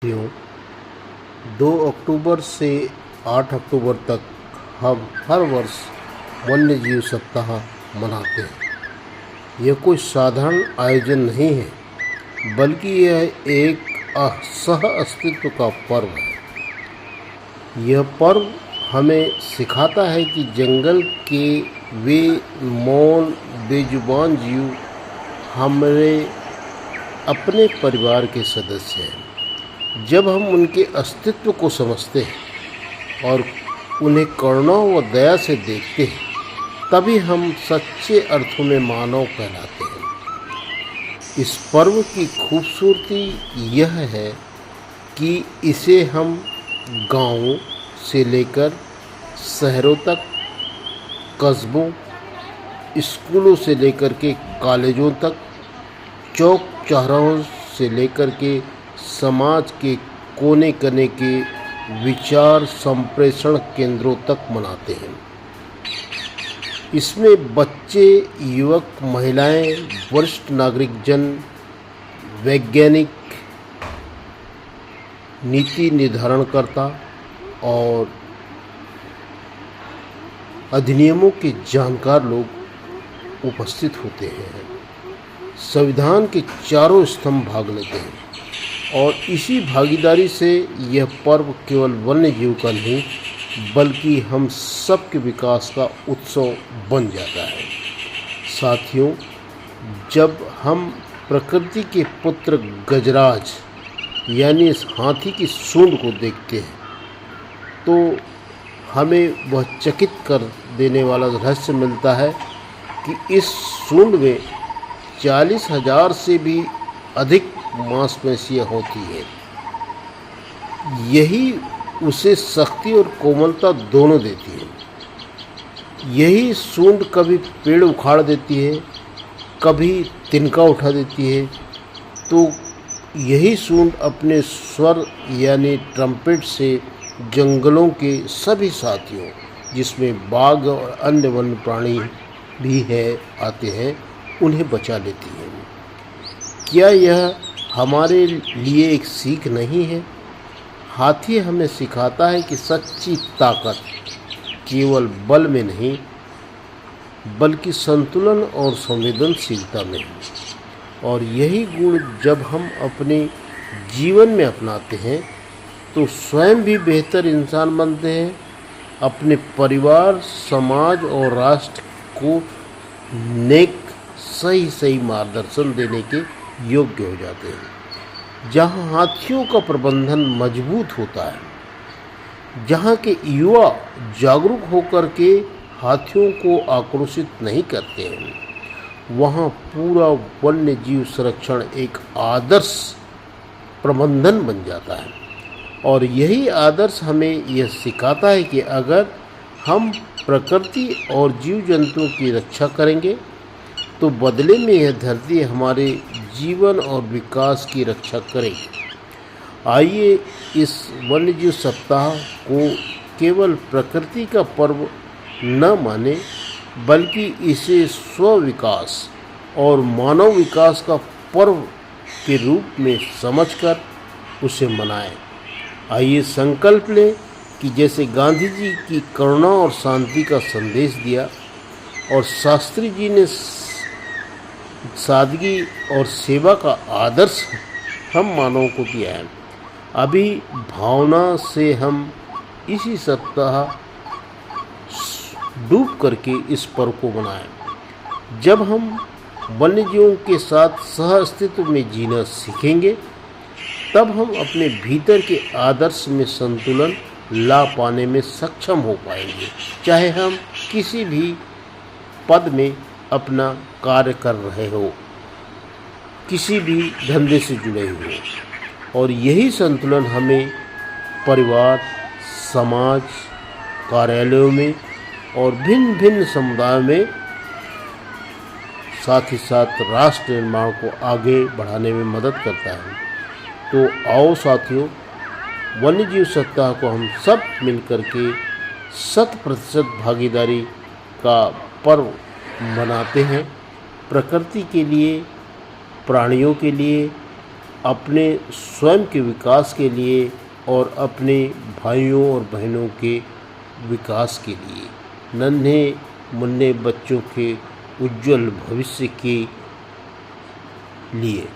यूँ 2 अक्टूबर से 8 अक्टूबर तक हम हर वर्ष वन्य जीव सप्ताह मनाते हैं। यह कोई साधारण आयोजन नहीं है, बल्कि यह एक सह अस्तित्व का पर्व है। यह पर्व हमें सिखाता है कि जंगल के वे मौन बेजुबान जीव हमारे अपने परिवार के सदस्य हैं। जब हम उनके अस्तित्व को समझते हैं और उन्हें करुणा व दया से देखते हैं, तभी हम सच्चे अर्थों में मानव कहलाते हैं। इस पर्व की खूबसूरती यह है कि इसे हम गांवों से लेकर शहरों तक, कस्बों, स्कूलों से लेकर के कॉलेजों तक, चौक चौराहों से लेकर के समाज के कोने कोने के विचार संप्रेषण केंद्रों तक मनाते हैं। इसमें बच्चे, युवक, महिलाएं, वरिष्ठ नागरिक जन, वैज्ञानिक, नीति निर्धारणकर्ता और अधिनियमों के जानकार लोग उपस्थित होते हैं। संविधान के चारों स्तंभ भाग लेते हैं और इसी भागीदारी से यह पर्व केवल वन्य जीव का नहीं, बल्कि हम सब के विकास का उत्सव बन जाता है। साथियों, जब हम प्रकृति के पुत्र गजराज यानी इस हाथी की सूंड को देखते हैं, तो हमें वह चकित कर देने वाला रहस्य मिलता है कि इस सूंड में 40,000 से भी अधिक मांसपेशियाँ होती है। यही उसे शक्ति और कोमलता दोनों देती है। यही सूंड कभी पेड़ उखाड़ देती है, कभी तिनका उठा देती है, तो यही सूंड अपने स्वर यानी ट्रम्पेट से जंगलों के सभी साथियों, जिसमें बाघ और अन्य वन्य प्राणी भी आते हैं, उन्हें बचा लेती है। क्या यह हमारे लिए एक सीख नहीं है? हाथी हमें सिखाता है कि सच्ची ताकत केवल बल में नहीं, बल्कि संतुलन और संवेदनशीलता में है। और यही गुण जब हम अपने जीवन में अपनाते हैं, तो स्वयं भी बेहतर इंसान बनते हैं, अपने परिवार, समाज और राष्ट्र को नेक सही मार्गदर्शन देने के योग्य हो जाते हैं। जहाँ हाथियों का प्रबंधन मजबूत होता है, जहाँ के युवा जागरूक होकर के हाथियों को आक्रोशित नहीं करते हैं, वहाँ पूरा वन्य जीव संरक्षण एक आदर्श प्रबंधन बन जाता है। और यही आदर्श हमें यह सिखाता है कि अगर हम प्रकृति और जीव जंतुओं की रक्षा करेंगे, तो बदले में यह धरती हमारे जीवन और विकास की रक्षा करेगी। आइए इस वन्यजीव सप्ताह को केवल प्रकृति का पर्व न माने, बल्कि इसे स्व विकास और मानव विकास का पर्व के रूप में समझकर उसे मनाएं। आइए संकल्प लें कि जैसे गांधी जी की करुणा और शांति का संदेश दिया और शास्त्री जी ने सादगी और सेवा का आदर्श हम मानवों को दिया है, अभी भावना से हम इसी सप्ताह डूब करके इस पर्व को मनाएं। जब हम वन्यजीवों के साथ सह अस्तित्व में जीना सीखेंगे, तब हम अपने भीतर के आदर्श में संतुलन ला पाने में सक्षम हो पाएंगे, चाहे हम किसी भी पद में अपना कार्य कर रहे हो, किसी भी धंधे से जुड़े हुए। और यही संतुलन हमें परिवार, समाज, कार्यालयों में और भिन्न भिन्न समुदायों में, साथ ही साथ राष्ट्र निर्माण को आगे बढ़ाने में मदद करता है। तो आओ साथियों, वन्यजीव सप्ताह को हम सब मिलकर के 100% भागीदारी का पर्व मनाते हैं। प्रकृति के लिए, प्राणियों के लिए, अपने स्वयं के विकास के लिए और अपने भाइयों और बहनों के विकास के लिए, नन्हे मुन्ने बच्चों के उज्जवल भविष्य के लिए।